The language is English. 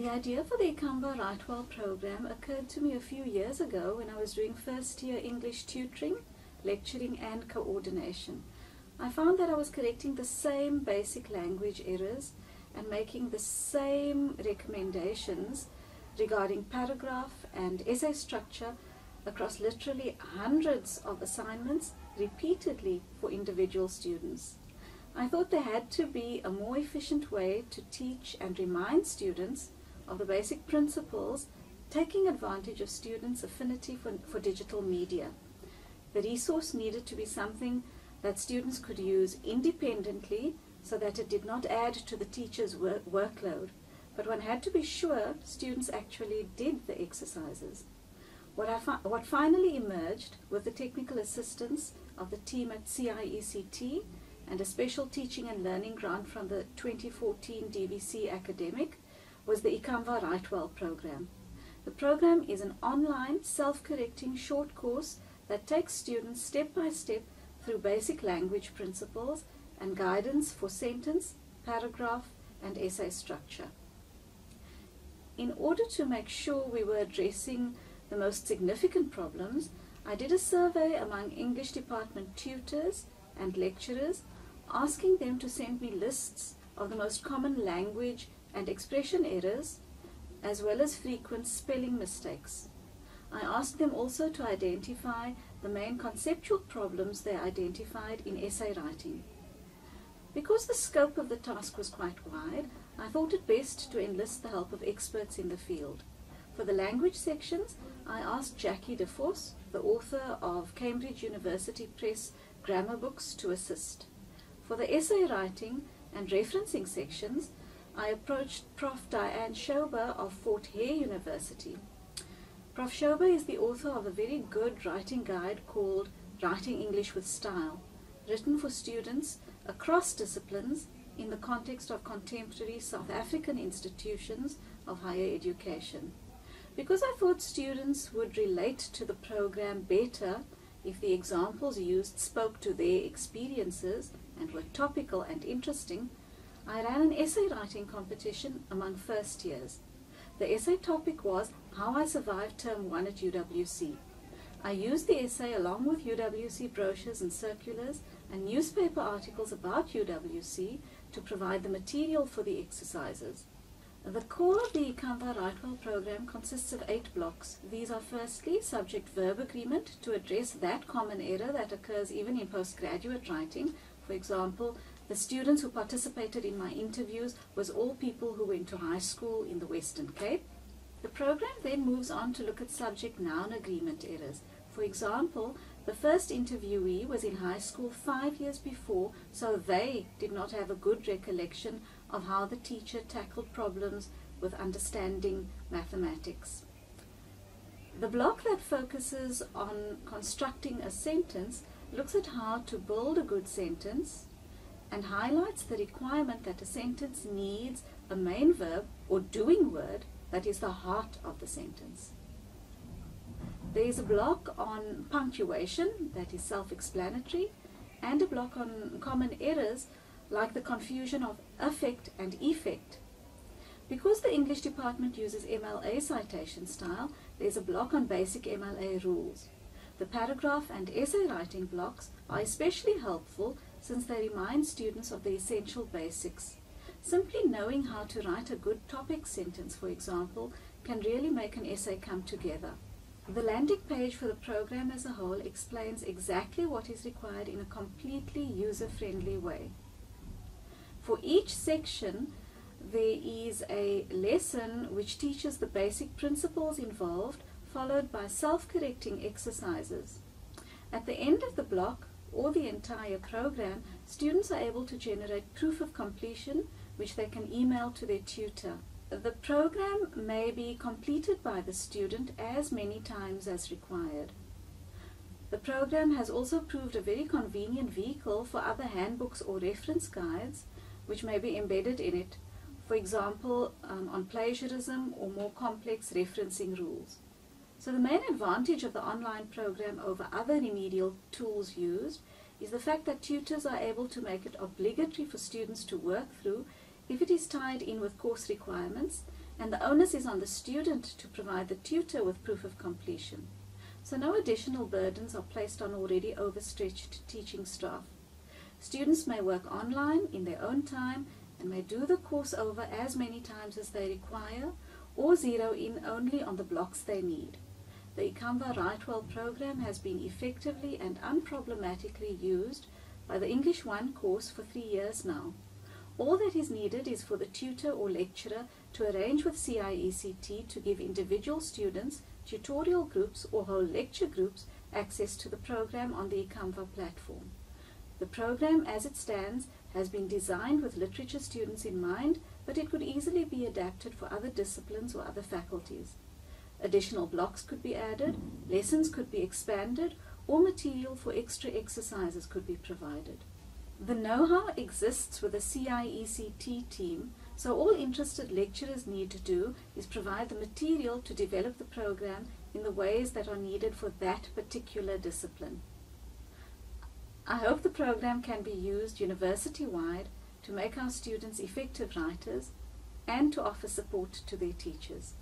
The idea for the Ikamba Write Well program occurred to me a few years ago when I was doing first year English tutoring, lecturing and coordination. I found that I was correcting the same basic language errors and making the same recommendations regarding paragraph and essay structure across literally hundreds of assignments repeatedly for individual students. I thought there had to be a more efficient way to teach and remind students of the basic principles, taking advantage of students' affinity for digital media. The resource needed to be something that students could use independently so that it did not add to the teacher's workload, but one had to be sure students actually did the exercises. What finally emerged with the technical assistance of the team at CIECT and a special teaching and learning grant from the 2014 DVC academic was the Ikamba Write Well program. The program is an online, self-correcting short course that takes students step by step through basic language principles and guidance for sentence, paragraph and essay structure. In order to make sure we were addressing the most significant problems, I did a survey among English department tutors and lecturers, asking them to send me lists of the most common language and expression errors, as well as frequent spelling mistakes. I asked them also to identify the main conceptual problems they identified in essay writing. Because the scope of the task was quite wide, I thought it best to enlist the help of experts in the field. For the language sections, I asked Jackie DeForce, the author of Cambridge University Press grammar books, to assist. For the essay writing and referencing sections, I approached Prof. Diane Schober of Fort Hare University. Prof. Schober is the author of a very good writing guide called Writing English with Style, written for students across disciplines in the context of contemporary South African institutions of higher education. Because I thought students would relate to the program better if the examples used spoke to their experiences and were topical and interesting, I ran an essay writing competition among first years. The essay topic was How I Survived Term 1 at UWC. I used the essay along with UWC brochures and circulars and newspaper articles about UWC to provide the material for the exercises. The core of the Ikamba Write Well program consists of 8 blocks. These are firstly subject-verb agreement to address that common error that occurs even in postgraduate writing. For example, the students who participated in my interviews was all people who went to high school in the Western Cape. The program then moves on to look at subject-noun agreement errors. For example, the first interviewee was in high school 5 years before, so they did not have a good recollection of how the teacher tackled problems with understanding mathematics. The block that focuses on constructing a sentence looks at how to build a good sentence and highlights the requirement that a sentence needs a main verb or doing word that is the heart of the sentence. There is a block on punctuation that is self-explanatory and a block on common errors like the confusion of affect and effect. Because the English department uses MLA citation style, there is a block on basic MLA rules. The paragraph and essay writing blocks are especially helpful since they remind students of the essential basics. Simply knowing how to write a good topic sentence, for example, can really make an essay come together. The landing page for the program as a whole explains exactly what is required in a completely user-friendly way. For each section, there is a lesson which teaches the basic principles involved, followed by self-correcting exercises. At the end of the block, or the entire program, students are able to generate proof of completion, which they can email to their tutor. The program may be completed by the student as many times as required. The program has also proved a very convenient vehicle for other handbooks or reference guides which may be embedded in it, for example, on plagiarism or more complex referencing rules. So the main advantage of the online program over other remedial tools used is the fact that tutors are able to make it obligatory for students to work through if it is tied in with course requirements, and the onus is on the student to provide the tutor with proof of completion. So no additional burdens are placed on already overstretched teaching staff. Students may work online in their own time and may do the course over as many times as they require, or zero in only on the blocks they need. The Ikamva Write Well program has been effectively and unproblematically used by the English 1 course for 3 years now. All that is needed is for the tutor or lecturer to arrange with CIECT to give individual students, tutorial groups or whole lecture groups access to the program on the Ikamva platform. The program as it stands has been designed with literature students in mind, but it could easily be adapted for other disciplines or other faculties. Additional blocks could be added, lessons could be expanded, or material for extra exercises could be provided. The know-how exists with the CIECT team, so all interested lecturers need to do is provide the material to develop the program in the ways that are needed for that particular discipline. I hope the program can be used university-wide to make our students effective writers and to offer support to their teachers.